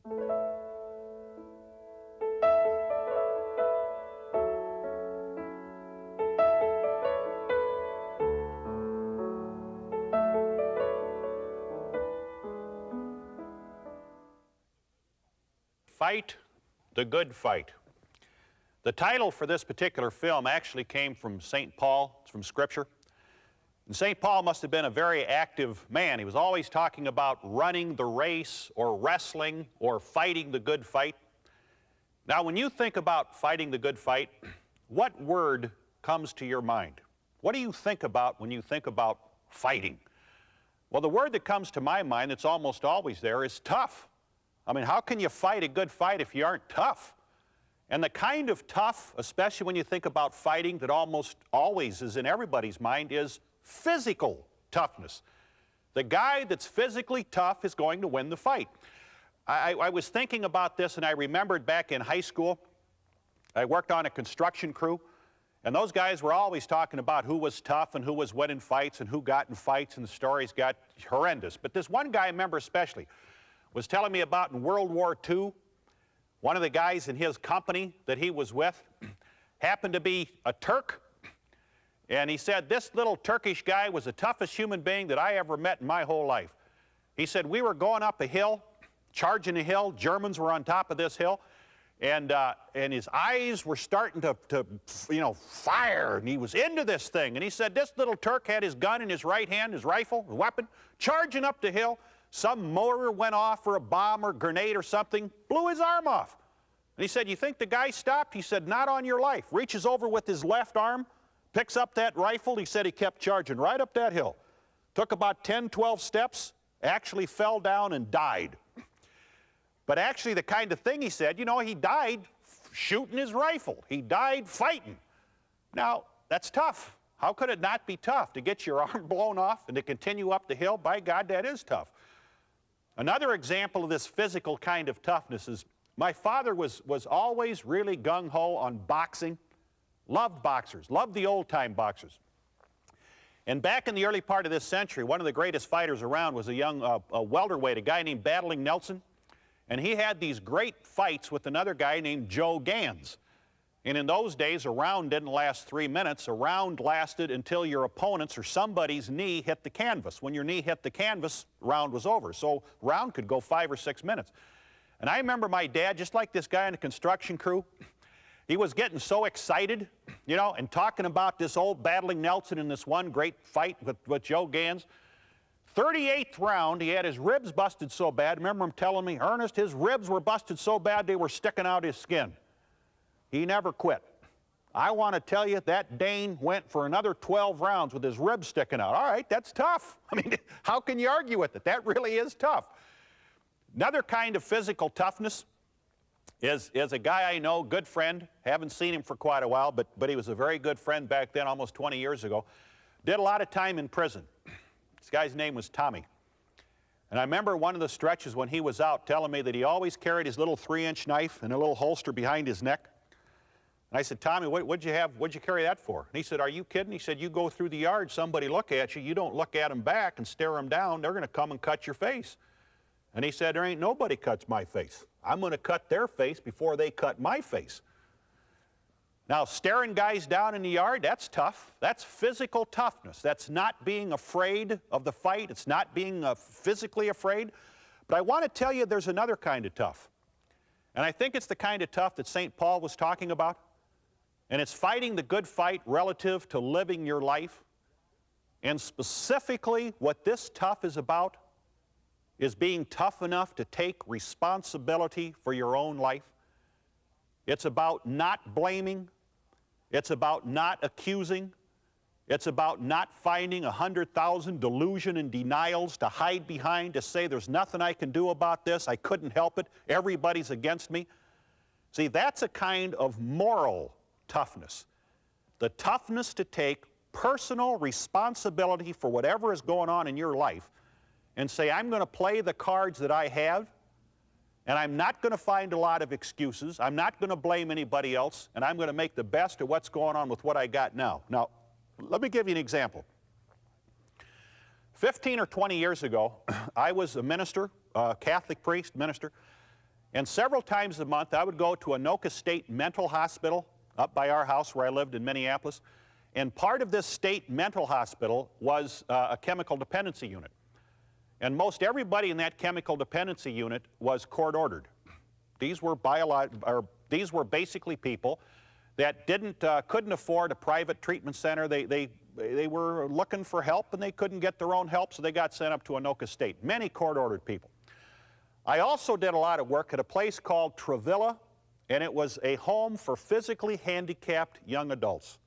Fight the Good Fight. The title for this particular film actually came from St. Paul. It's from Scripture. And St. Paul must have been a very active man. He was always talking about running the race or wrestling or fighting the good fight. Now, when you think about fighting the good fight, what word comes to your mind? What do you think about when you think about fighting? Well, the word that comes to my mind that's almost always there is tough. I mean, how can you fight a good fight if you aren't tough? And the kind of tough, especially when you think about fighting, that almost always is in everybody's mind is physical toughness. The guy that's physically tough is going to win the fight. I was thinking about this, and I remembered back in high school, I worked on a construction crew, and those guys were always talking about who was tough and who was winning fights and who got in fights, and the stories got horrendous. But this one guy I remember especially was telling me about in World War II, one of the guys in his company that he was with happened to be a Turk, and he said this little Turkish guy was the toughest human being that I ever met in my whole life. He said we were going up a hill, charging a hill, Germans were on top of this hill, and his eyes were starting to fire, and he was into this thing. And he said this little Turk had his gun in his right hand, his rifle, his weapon, charging up the hill. Some motor went off or a bomb or grenade or something, blew his arm off. And he said, you think the guy stopped? He said, not on your life. Reaches over with his left arm, picks up that rifle. He said he kept charging right up that hill. Took about 10, 12 steps, actually fell down and died. But actually the kind of thing he said, he died shooting his rifle. He died fighting. Now, that's tough. How could it not be tough to get your arm blown off and to continue up the hill? By God, that is tough. Another example of this physical kind of toughness is my father was always really gung-ho on boxing, loved boxers, loved the old-time boxers. And back in the early part of this century, one of the greatest fighters around was a young welterweight, a guy named Battling Nelson. And he had these great fights with another guy named Joe Gans. And in those days, a round didn't last 3 minutes. A round lasted until your opponent's or somebody's knee hit the canvas. When your knee hit the canvas, round was over. So round could go 5 or 6 minutes. And I remember my dad, just like this guy in the construction crew, he was getting so excited, and talking about this old Battling Nelson in this one great fight with Joe Gans. 38th round, he had his ribs busted so bad. Remember him telling me, Ernest, his ribs were busted so bad they were sticking out his skin. He never quit. I want to tell you, that Dane went for another 12 rounds with his ribs sticking out. All right, that's tough. I mean, how can you argue with it? That really is tough. Another kind of physical toughness is a guy I know, good friend. Haven't seen him for quite a while, but he was a very good friend back then, almost 20 years ago. Did a lot of time in prison. This guy's name was Tommy. And I remember one of the stretches when he was out telling me that he always carried his little 3-inch knife in a little holster behind his neck. And I said, Tommy, what'd you carry that for? And he said, are you kidding? He said, you go through the yard, somebody look at you, you don't look at them back and stare them down, they're going to come and cut your face. And he said, there ain't nobody cuts my face. I'm going to cut their face before they cut my face. Now, staring guys down in the yard, that's tough. That's physical toughness. That's not being afraid of the fight. It's not being physically afraid. But I want to tell you there's another kind of tough. And I think it's the kind of tough that St. Paul was talking about. And it's fighting the good fight relative to living your life. And specifically, what this tough is about is being tough enough to take responsibility for your own life. It's about not blaming. It's about not accusing. It's about not finding 100,000 delusion and denials to hide behind, to say there's nothing I can do about this, I couldn't help it, everybody's against me. See, that's a kind of moral toughness. The toughness to take personal responsibility for whatever is going on in your life and say, I'm going to play the cards that I have, and I'm not going to find a lot of excuses. I'm not going to blame anybody else, and I'm going to make the best of what's going on with what I got now. Now, let me give you an example. 15 or 20 years ago, I was a minister, a Catholic priest, minister, And several times a month, I would go to Anoka State Mental Hospital up by our house where I lived in Minneapolis. And part of this state mental hospital was a chemical dependency unit. And most everybody in that chemical dependency unit was court-ordered. These were basically people that couldn't afford a private treatment center. They were looking for help, and they couldn't get their own help, so they got sent up to Anoka State. Many court-ordered people. I also did a lot of work at a place called Travilla, and it was a home for physically handicapped young adults.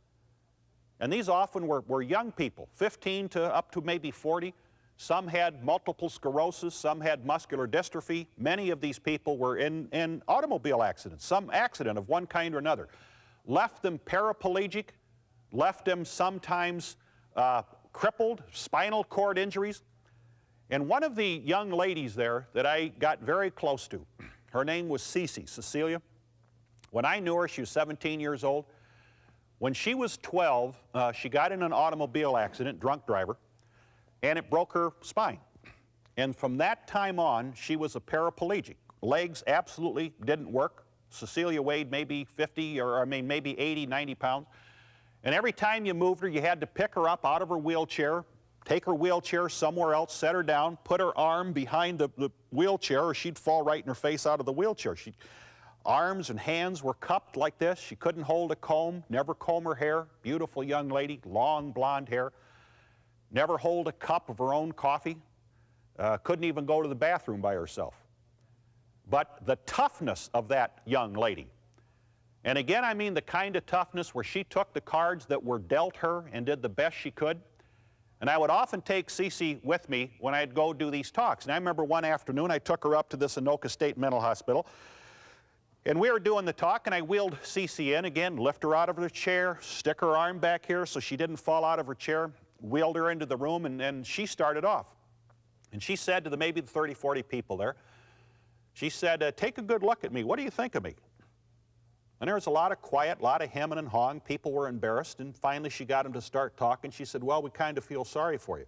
And these often were young people, 15 to up to maybe 40. Some had multiple sclerosis, some had muscular dystrophy. Many of these people were in automobile accidents, some accident of one kind or another. Left them paraplegic, left them sometimes crippled, spinal cord injuries. And one of the young ladies there that I got very close to, her name was Cecilia. When I knew her, she was 17 years old. When she was 12, she got in an automobile accident, drunk driver, and it broke her spine. And from that time on, she was a paraplegic. Legs absolutely didn't work. Cecilia weighed maybe 80, 90 pounds. And every time you moved her, you had to pick her up out of her wheelchair, take her wheelchair somewhere else, set her down, put her arm behind the wheelchair, or she'd fall right in her face out of the wheelchair. Arms and hands were cupped like this. She couldn't hold a comb, never comb her hair. Beautiful young lady, long blonde hair. Never hold a cup of her own coffee. Couldn't even go to the bathroom by herself. But the toughness of that young lady, and again I mean the kind of toughness where she took the cards that were dealt her and did the best she could. And I would often take Cece with me when I'd go do these talks. And I remember one afternoon I took her up to this Anoka State Mental Hospital. And we were doing the talk, and I wheeled Cece in again, lift her out of her chair, stick her arm back here so she didn't fall out of her chair, wheeled her into the room, and she started off. And she said to maybe the 30, 40 people there, she said, take a good look at me. What do you think of me? And there was a lot of quiet, a lot of hemming and hawing. People were embarrassed, and finally she got them to start talking. She said, well, we kind of feel sorry for you.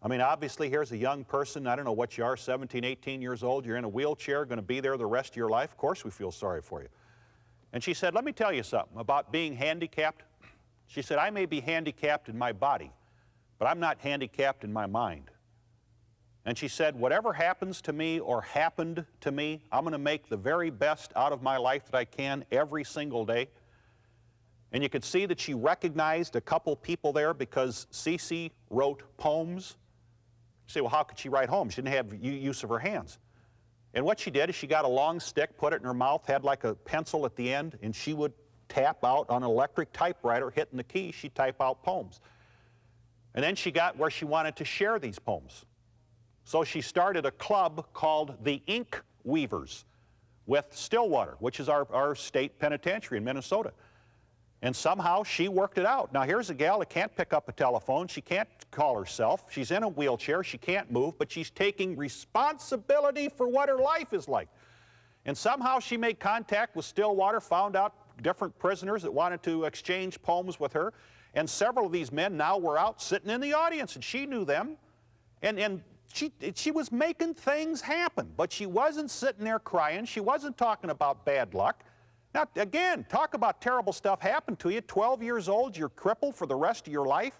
I mean, obviously, here's a young person, I don't know what you are, 17, 18 years old, you're in a wheelchair, going to be there the rest of your life. Of course we feel sorry for you. And she said, let me tell you something about being handicapped. She said, I may be handicapped in my body, but I'm not handicapped in my mind. And she said, whatever happens to me or happened to me, I'm going to make the very best out of my life that I can every single day. And you could see that she recognized a couple people there because Cece wrote poems. You say, well, how could she write poems? She didn't have use of her hands. And what she did is she got a long stick, put it in her mouth, had like a pencil at the end, and she would tap out on an electric typewriter, hitting the key, she'd type out poems. And then she got where she wanted to share these poems. So she started a club called the Ink Weavers with Stillwater, which is our state penitentiary in Minnesota. And somehow she worked it out. Now here's a gal that can't pick up a telephone, she can't call herself, she's in a wheelchair, she can't move, but she's taking responsibility for what her life is like. And somehow she made contact with Stillwater, found out different prisoners that wanted to exchange poems with her, and several of these men now were out sitting in the audience, and she knew them. And she was making things happen, but she wasn't sitting there crying, she wasn't talking about bad luck. Now, again, talk about terrible stuff happened to you. 12 years old, you're crippled for the rest of your life,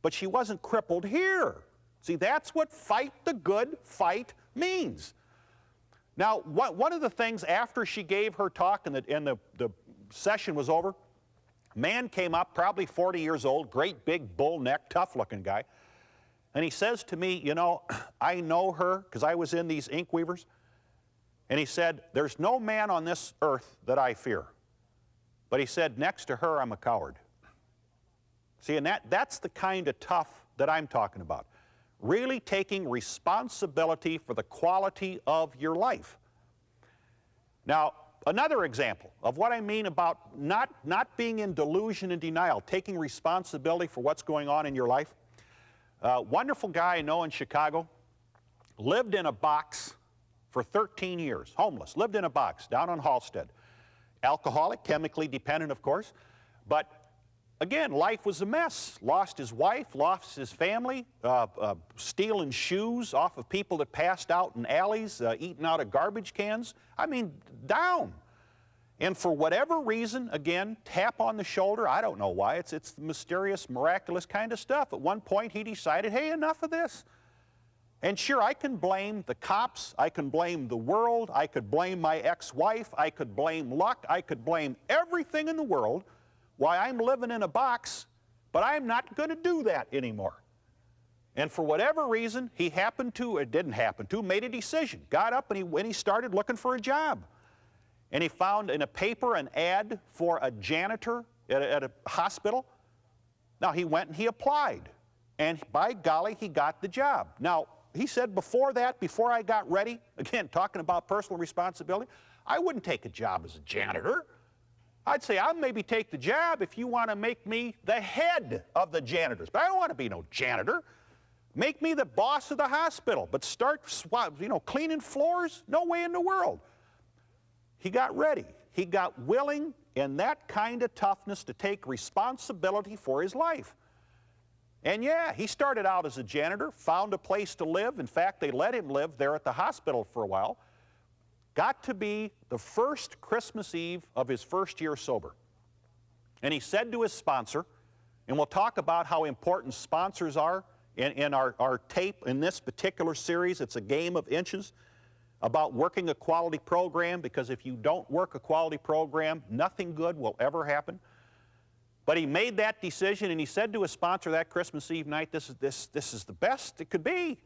but she wasn't crippled here. See, that's what fight the good fight means. Now, one of the things after she gave her talk and the session was over, a man came up, probably 40 years old, great big bull neck, tough-looking guy, and he says to me, you know, I know her because I was in these ink weavers. And he said, there's no man on this earth that I fear. But he said, next to her, I'm a coward. See, and that's the kind of tough that I'm talking about. Really taking responsibility for the quality of your life. Now, another example of what I mean about not being in delusion and denial, taking responsibility for what's going on in your life. Wonderful guy I know in Chicago, lived in a box for 13 years, homeless, lived in a box down on Halstead. Alcoholic, chemically dependent, of course, but Again, life was a mess. Lost his wife, lost his family, stealing shoes off of people that passed out in alleys, eating out of garbage cans. I mean, down. And for whatever reason, again, tap on the shoulder, I don't know why, it's mysterious, miraculous kind of stuff. At one point, he decided, hey, enough of this. And sure, I can blame the cops, I can blame the world, I could blame my ex-wife, I could blame luck, I could blame everything in the world why I'm living in a box, but I'm not going to do that anymore. And for whatever reason, he happened to, or didn't happen to, made a decision, got up and he started looking for a job. And he found in a paper an ad for a janitor at a hospital. Now, he went and he applied. And by golly, he got the job. Now, he said before that, before I got ready, again, talking about personal responsibility, I wouldn't take a job as a janitor. I'd say I'll maybe take the job if you want to make me the head of the janitors. But I don't want to be no janitor. Make me the boss of the hospital. But start cleaning floors? No way in the world. He got ready. He got willing and that kind of toughness to take responsibility for his life. And yeah, he started out as a janitor, found a place to live. In fact, they let him live there at the hospital for a while. Got to be the first Christmas Eve of his first year sober. And he said to his sponsor, and we'll talk about how important sponsors are in our tape in this particular series. It's a game of inches about working a quality program, because if you don't work a quality program, nothing good will ever happen. But he made that decision, and he said to his sponsor that Christmas Eve night, this is the best it could be.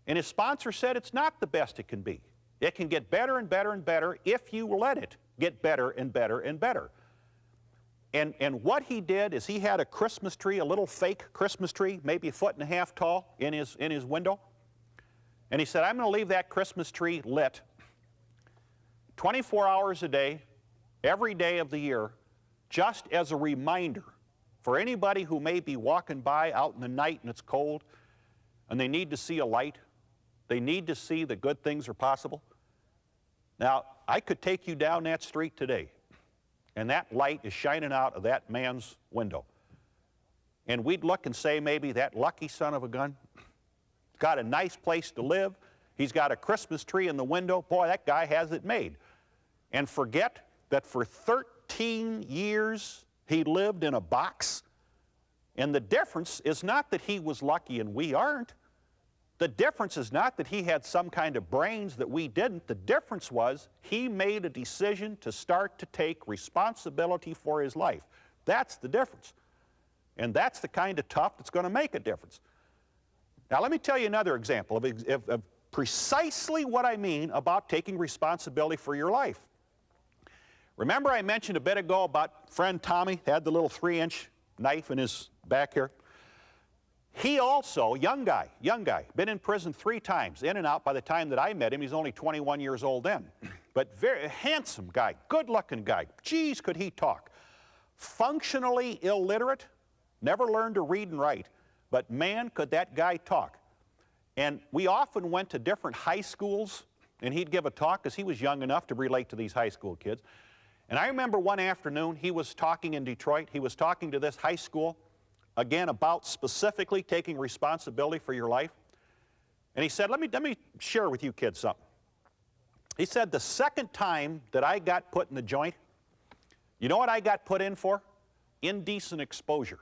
And his sponsor said, it's not the best it can be. It can get better and better and better if you let it get better and better and better. And what he did is he had a Christmas tree, a little fake Christmas tree, maybe 1.5 feet tall in his window. And he said, I'm going to leave that Christmas tree lit 24 hours a day, every day of the year, just as a reminder for anybody who may be walking by out in the night and it's cold and they need to see a light. They need to see that good things are possible. Now, I could take you down that street today, and that light is shining out of that man's window. And we'd look and say, maybe that lucky son of a gun got a nice place to live. He's got a Christmas tree in the window. Boy, that guy has it made. And forget that for 13 years he lived in a box. And the difference is not that he was lucky and we aren't. The difference is not that he had some kind of brains that we didn't. The difference was he made a decision to start to take responsibility for his life. That's the difference. And that's the kind of tough that's going to make a difference. Now, let me tell you another example of precisely what I mean about taking responsibility for your life. Remember I mentioned a bit ago about friend Tommy, had the little 3-inch knife in his back here? He also, young guy, been in prison 3 times, in and out by the time that I met him. He's only 21 years old then. But very handsome guy, good-looking guy. Geez, could he talk. Functionally illiterate, never learned to read and write. But man, could that guy talk. And we often went to different high schools, and he'd give a talk because he was young enough to relate to these high school kids. And I remember one afternoon he was talking in Detroit. He was talking to this high school, again, about specifically taking responsibility for your life. And he said, let me share with you kids something. He said, the second time that I got put in the joint, you know what I got put in for? Indecent exposure.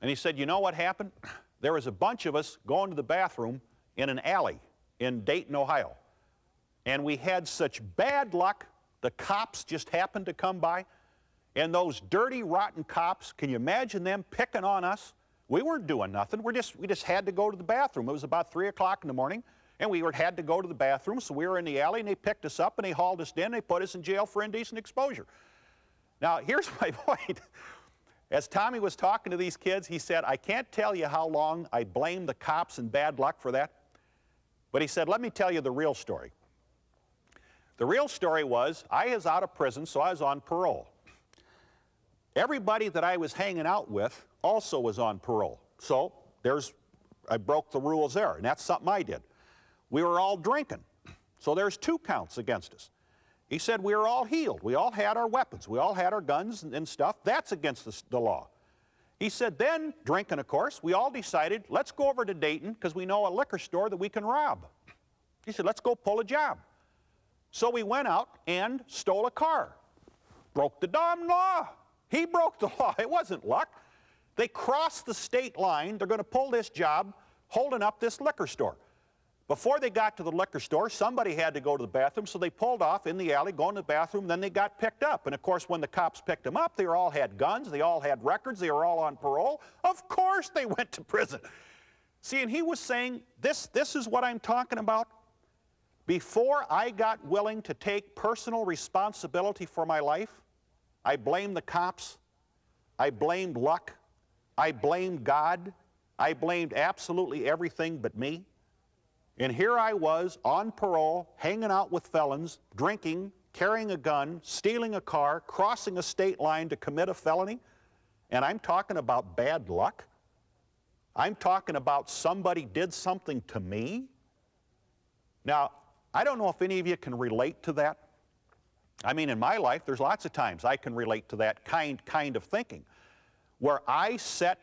And he said, you know what happened? There was a bunch of us going to the bathroom in an alley in Dayton, Ohio. And we had such bad luck, the cops just happened to come by. And those dirty, rotten cops, can you imagine them picking on us? We weren't doing nothing. We just had to go to the bathroom. It was about 3 o'clock in the morning, and we had to go to the bathroom, so we were in the alley, and they picked us up, and they hauled us in, and they put us in jail for indecent exposure. Now, here's my point. As Tommy was talking to these kids, he said, I can't tell you how long I blamed the cops and bad luck for that. But he said, let me tell you the real story. The real story was, I was out of prison, so I was on parole. Everybody that I was hanging out with also was on parole. So I broke the rules there, and that's something I did. We were all drinking. So there's 2 counts against us. He said we were all healed. We all had our weapons. We all had our guns and stuff. That's against the law. He said then, drinking of course, we all decided, let's go over to Dayton because we know a liquor store that we can rob. He said, let's go pull a job. So we went out and stole a car. Broke the damn law. He broke the law. It wasn't luck. They crossed the state line. They're going to pull this job holding up this liquor store. Before they got to the liquor store, somebody had to go to the bathroom, so they pulled off in the alley, going to the bathroom, then they got picked up. And of course, when the cops picked them up, they all had guns, they all had records, they were all on parole. Of course they went to prison. See, and he was saying, this is what I'm talking about. Before I got willing to take personal responsibility for my life, I blamed the cops, I blamed luck, I blamed God, I blamed absolutely everything but me. And here I was on parole, hanging out with felons, drinking, carrying a gun, stealing a car, crossing a state line to commit a felony. And I'm talking about bad luck. I'm talking about somebody did something to me. Now, I don't know if any of you can relate to that. I mean, in my life, there's lots of times I can relate to that kind of thinking, where I set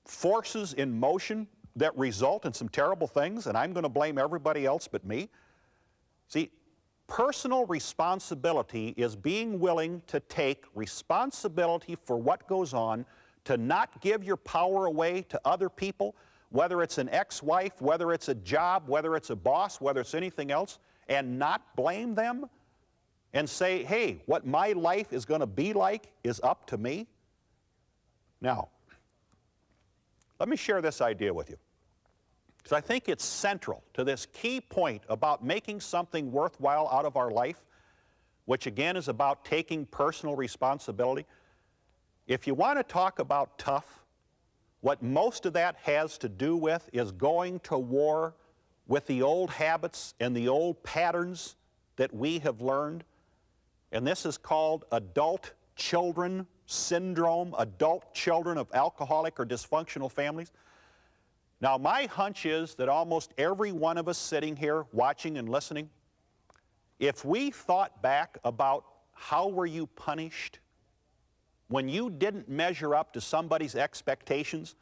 forces in motion that result in some terrible things, and I'm going to blame everybody else but me. See, personal responsibility is being willing to take responsibility for what goes on, to not give your power away to other people, whether it's an ex-wife, whether it's a job, whether it's a boss, whether it's anything else, and not blame them and say, hey, what my life is going to be like is up to me. Now, let me share this idea with you, because I think it's central to this key point about making something worthwhile out of our life, which again is about taking personal responsibility. If you want to talk about tough, what most of that has to do with is going to war with the old habits and the old patterns that we have learned. And this is called adult children syndrome, adult children of alcoholic or dysfunctional families. Now, my hunch is that almost every one of us sitting here watching and listening, if we thought back about how were you punished when you didn't measure up to somebody's expectations,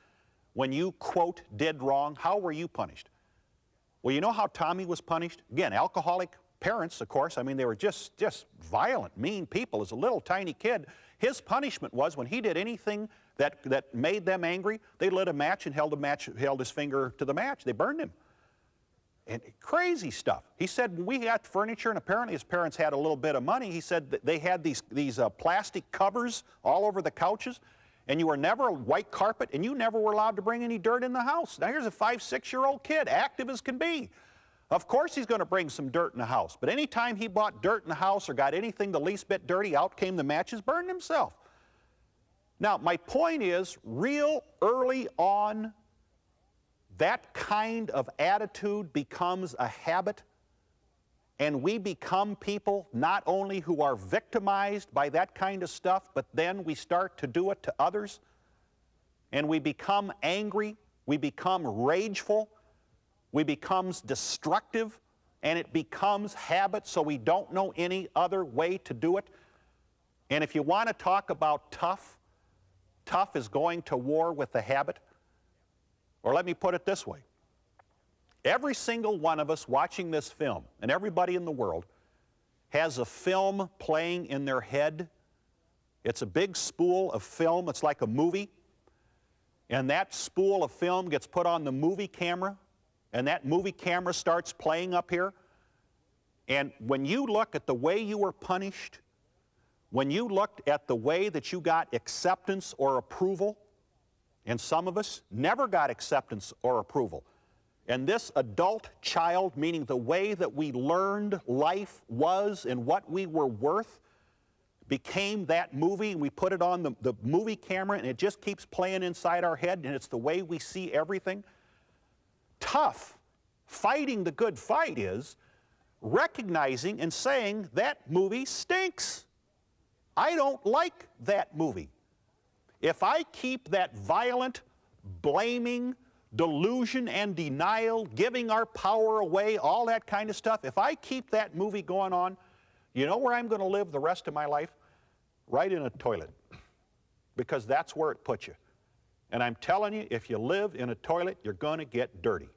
when you, quote, did wrong, how were you punished? Well, you know how Tommy was punished? Again, alcoholic parents, of course. I mean, they were just violent, mean people. As a little tiny kid, his punishment was when he did anything that made them angry, they lit a match and held his finger to the match. They burned him. And crazy stuff. He said when we got furniture, and apparently his parents had a little bit of money, he said that they had these plastic covers all over the couches, and you were never a white carpet, and you never were allowed to bring any dirt in the house. Now here's a 5-, 6-year-old kid, active as can be. Of course he's going to bring some dirt in the house, but anytime he bought dirt in the house or got anything the least bit dirty, out came the matches, burned himself. Now, my point is, real early on, that kind of attitude becomes a habit, and we become people not only who are victimized by that kind of stuff, but then we start to do it to others, and we become angry, we become rageful, we become destructive, and it becomes habit, so we don't know any other way to do it. And if you want to talk about tough, tough is going to war with the habit. Or let me put it this way. Every single one of us watching this film, and everybody in the world, has a film playing in their head. It's a big spool of film. It's like a movie. And that spool of film gets put on the movie camera, and that movie camera starts playing up here. And when you look at the way you were punished, when you looked at the way that you got acceptance or approval, and some of us never got acceptance or approval, and this adult child, meaning the way that we learned life was and what we were worth, became that movie, and we put it on the movie camera, and it just keeps playing inside our head, and it's the way we see everything. Tough, fighting the good fight is recognizing and saying that movie stinks. I don't like that movie. If I keep that violent, blaming, delusion and denial, giving our power away, all that kind of stuff, if I keep that movie going on, You know where I'm going to live the rest of my life? Right in a toilet, because that's where it puts you. And I'm telling you, if you live in a toilet, you're going to get dirty.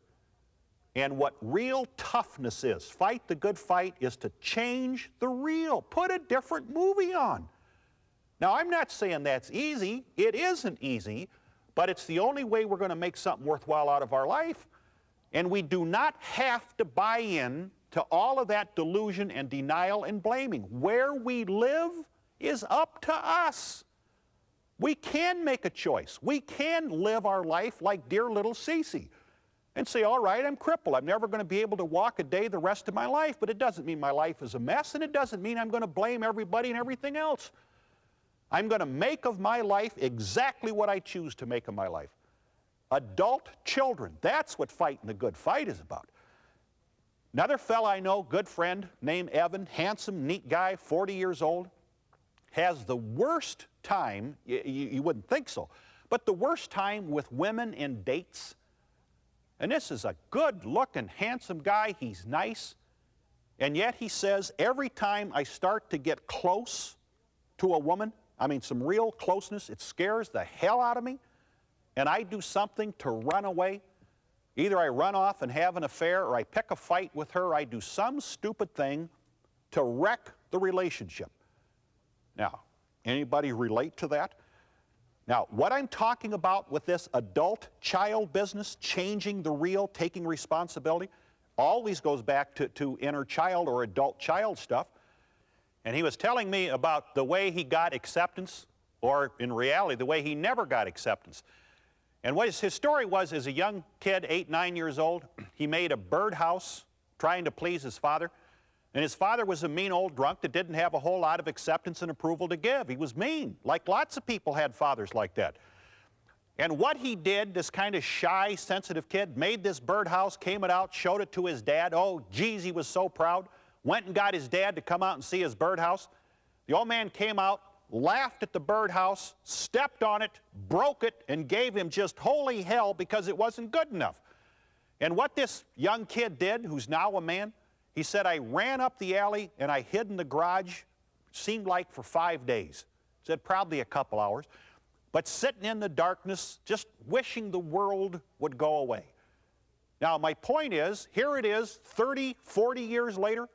And what real toughness is, fight the good fight, is to change the real. Put a different movie on. Now, I'm not saying that's easy. It isn't easy, but it's the only way we're going to make something worthwhile out of our life. And we do not have to buy in to all of that delusion and denial and blaming. Where we live is up to us. We can make a choice. We can live our life like dear little Cece and say, all right, I'm crippled. I'm never going to be able to walk a day the rest of my life, but it doesn't mean my life is a mess, and it doesn't mean I'm going to blame everybody and everything else. I'm going to make of my life exactly what I choose to make of my life. Adult children, that's what fighting the good fight is about. Another fella I know, good friend, named Evan, handsome, neat guy, 40 years old, has the worst time, you wouldn't think so, but the worst time with women in dates. And this is a good-looking, handsome guy. He's nice. And yet he says, every time I start to get close to a woman, I mean some real closeness, it scares the hell out of me, and I do something to run away. Either I run off and have an affair, or I pick a fight with her, I do some stupid thing to wreck the relationship. Now, anybody relate to that? Now, what I'm talking about with this adult-child business, changing the real, taking responsibility, always goes back to inner child or adult-child stuff. And he was telling me about the way he got acceptance, or in reality, the way he never got acceptance. And what his story was, as a young kid, 8, 9 years old, he made a birdhouse trying to please his father. And his father was a mean old drunk that didn't have a whole lot of acceptance and approval to give. He was mean, like lots of people had fathers like that. And what he did, this kind of shy, sensitive kid, made this birdhouse, came it out, showed it to his dad. Oh, geez, he was so proud. Went and got his dad to come out and see his birdhouse. The old man came out, laughed at the birdhouse, stepped on it, broke it, and gave him just holy hell because it wasn't good enough. And what this young kid did, who's now a man, he said, I ran up the alley and I hid in the garage, seemed like for 5 days. Said probably a couple hours. But sitting in the darkness, just wishing the world would go away. Now, my point is, here it is, 30, 40 years later,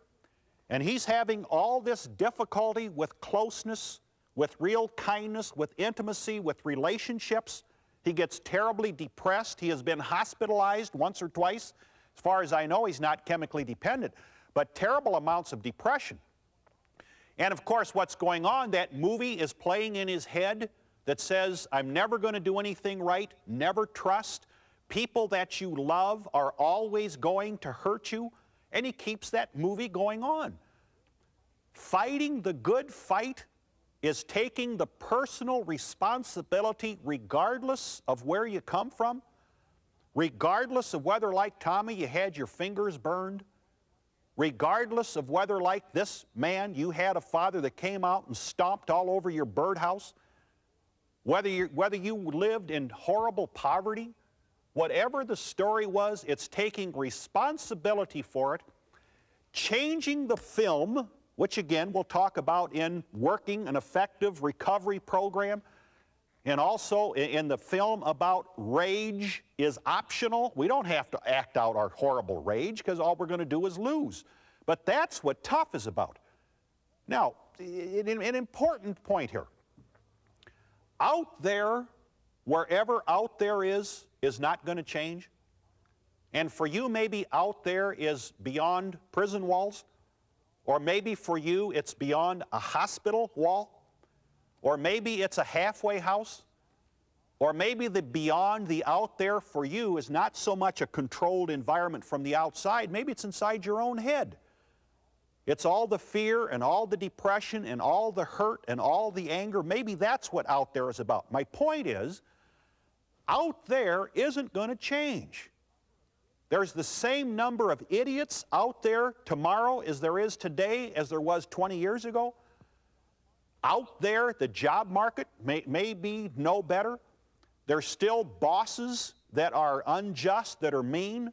and he's having all this difficulty with closeness, with real kindness, with intimacy, with relationships. He gets terribly depressed. He has been hospitalized once or twice. As far as I know, he's not chemically dependent, but terrible amounts of depression. And of course, what's going on, that movie is playing in his head that says, I'm never going to do anything right, never trust. People that you love are always going to hurt you. And he keeps that movie going on. Fighting the good fight is taking the personal responsibility regardless of where you come from, regardless of whether, like Tommy, you had your fingers burned, regardless of whether, like this man, you had a father that came out and stomped all over your birdhouse, whether you lived in horrible poverty, whatever the story was, it's taking responsibility for it, changing the film, which again we'll talk about in working an effective recovery program, and also in the film about rage is optional. We don't have to act out our horrible rage because all we're going to do is lose. But that's what tough is about. Now, an important point here. Out there, wherever out there is not going to change. And for you, maybe out there is beyond prison walls, or maybe for you it's beyond a hospital wall, or maybe it's a halfway house, or maybe the beyond, the out there for you is not so much a controlled environment from the outside, maybe it's inside your own head. It's all the fear and all the depression and all the hurt and all the anger. Maybe that's what out there is about. My point is, out there isn't going to change. There's the same number of idiots out there tomorrow as there is today, as there was 20 years ago. Out there, the job market may be no better. There's still bosses that are unjust, that are mean.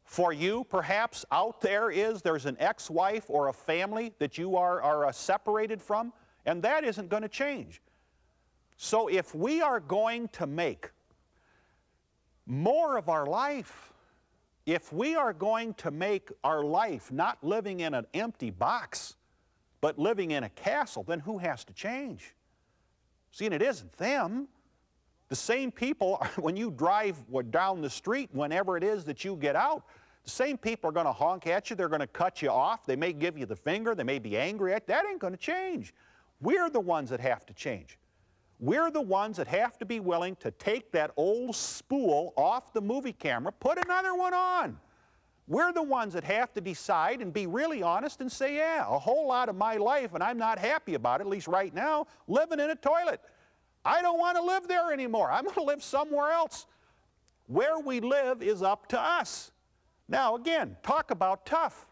For you, perhaps out there's an ex-wife or a family that you are separated from, and that isn't going to change. So if we are going to make more of our life, if we are going to make our life not living in an empty box, but living in a castle, then who has to change? See, and it isn't them. The same people, when you drive down the street, whenever it is that you get out, the same people are going to honk at you, they're going to cut you off, they may give you the finger, they may be angry at you. That ain't going to change. We're the ones that have to change. We're the ones that have to be willing to take that old spool off the movie camera, put another one on. We're the ones that have to decide and be really honest and say, yeah, a whole lot of my life, and I'm not happy about it, at least right now, living in a toilet. I don't want to live there anymore. I'm going to live somewhere else. Where we live is up to us. Now, again, talk about tough.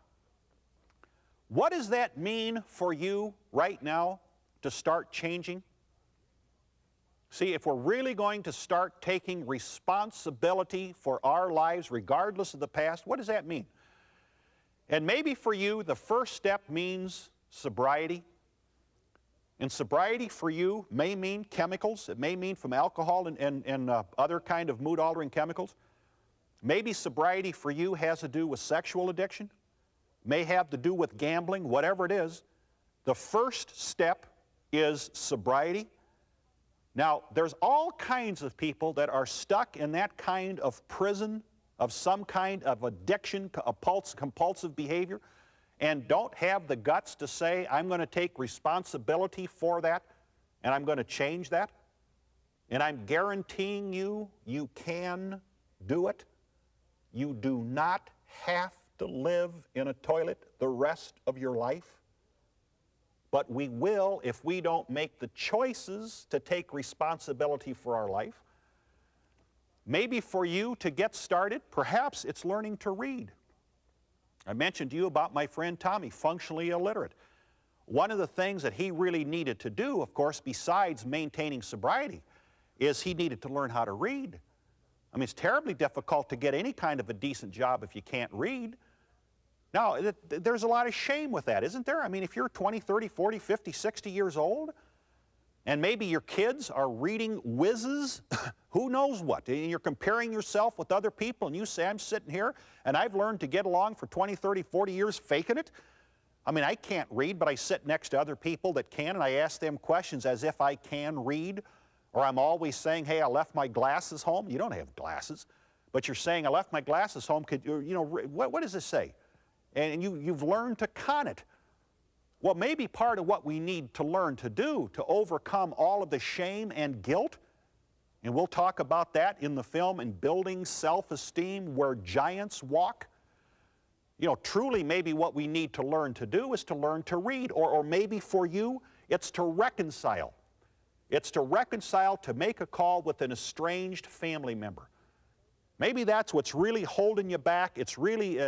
What does that mean for you right now to start changing? See, if we're really going to start taking responsibility for our lives, regardless of the past, what does that mean? And maybe for you, the first step means sobriety. And sobriety for you may mean chemicals. It may mean from alcohol and other kind of mood-altering chemicals. Maybe sobriety for you has to do with sexual addiction. May have to do with gambling, whatever it is. The first step is sobriety. Now, there's all kinds of people that are stuck in that kind of prison of some kind of addiction, compulsive behavior, and don't have the guts to say, I'm going to take responsibility for that, and I'm going to change that. And I'm guaranteeing you, you can do it. You do not have to live in a toilet the rest of your life. But we will if we don't make the choices to take responsibility for our life. Maybe for you to get started, perhaps it's learning to read. I mentioned to you about my friend Tommy, functionally illiterate. One of the things that he really needed to do, of course, besides maintaining sobriety, is he needed to learn how to read. I mean, it's terribly difficult to get any kind of a decent job if you can't read. Now, there's a lot of shame with that, isn't there? I mean, if you're 20, 30, 40, 50, 60 years old, and maybe your kids are reading whizzes, who knows what, and you're comparing yourself with other people, and you say, I'm sitting here, and I've learned to get along for 20, 30, 40 years faking it. I mean, I can't read, but I sit next to other people that can, and I ask them questions as if I can read, or I'm always saying, hey, I left my glasses home. You don't have glasses, but you're saying, I left my glasses home. Could you know, what does this say? And you've learned to con it. Well, maybe part of what we need to learn to do to overcome all of the shame and guilt, and we'll talk about that in the film, in Building Self-Esteem, Where Giants Walk. You know, truly maybe what we need to learn to do is to learn to read, or maybe for you, it's to reconcile. It's to reconcile, to make a call with an estranged family member. Maybe that's what's really holding you back. It's really,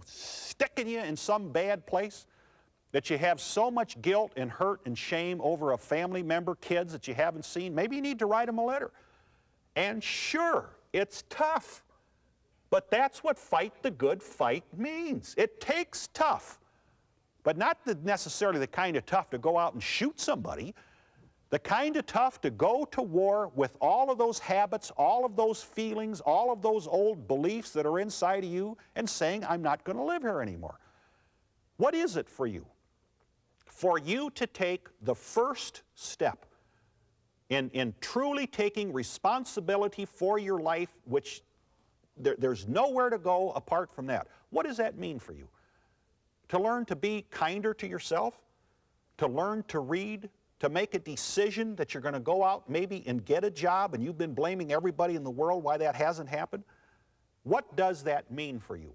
sticking you in some bad place, that you have so much guilt and hurt and shame over a family member, kids that you haven't seen. Maybe you need to write them a letter. And sure, it's tough, but that's what fight the good fight means. It takes tough, but not necessarily the kind of tough to go out and shoot somebody. The kind of tough to go to war with all of those habits, all of those feelings, all of those old beliefs that are inside of you and saying, I'm not going to live here anymore. What is it for you? For you to take the first step in truly taking responsibility for your life, which there's nowhere to go apart from that. What does that mean for you? To learn to be kinder to yourself? To learn to read? To make a decision that you're going to go out maybe and get a job and you've been blaming everybody in the world why that hasn't happened? What does that mean for you?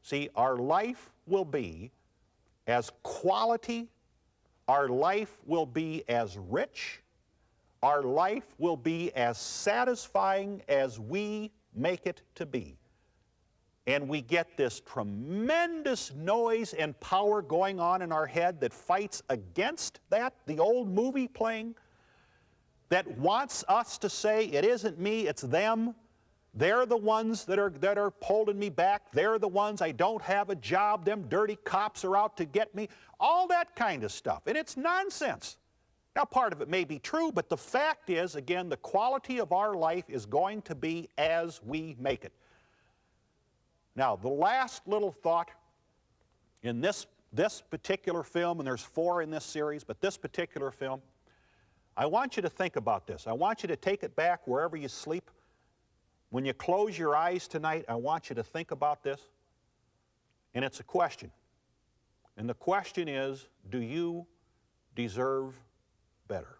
See, our life will be as quality, our life will be as rich, our life will be as satisfying as we make it to be. And we get this tremendous noise and power going on in our head that fights against that, the old movie playing, that wants us to say, it isn't me, it's them. They're the ones that are holding me back. They're the ones, I don't have a job. Them dirty cops are out to get me. All that kind of stuff. And it's nonsense. Now, part of it may be true, but the fact is, again, the quality of our life is going to be as we make it. Now, the last little thought in this particular film, and there's 4 in this series, but this particular film, I want you to think about this. I want you to take it back wherever you sleep. When you close your eyes tonight, I want you to think about this. And it's a question. And the question is, do you deserve better?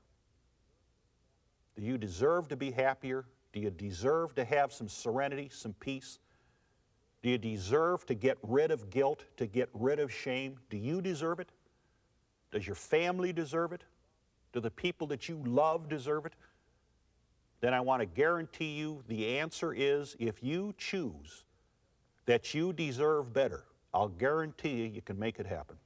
Do you deserve to be happier? Do you deserve to have some serenity, some peace? Do you deserve to get rid of guilt, to get rid of shame? Do you deserve it? Does your family deserve it? Do the people that you love deserve it? Then I want to guarantee you the answer is, if you choose that you deserve better, I'll guarantee you can make it happen.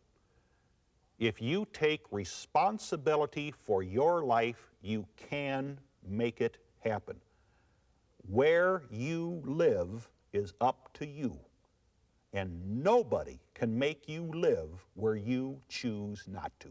If you take responsibility for your life, you can make it happen. Where you live is up to you, and nobody can make you live where you choose not to.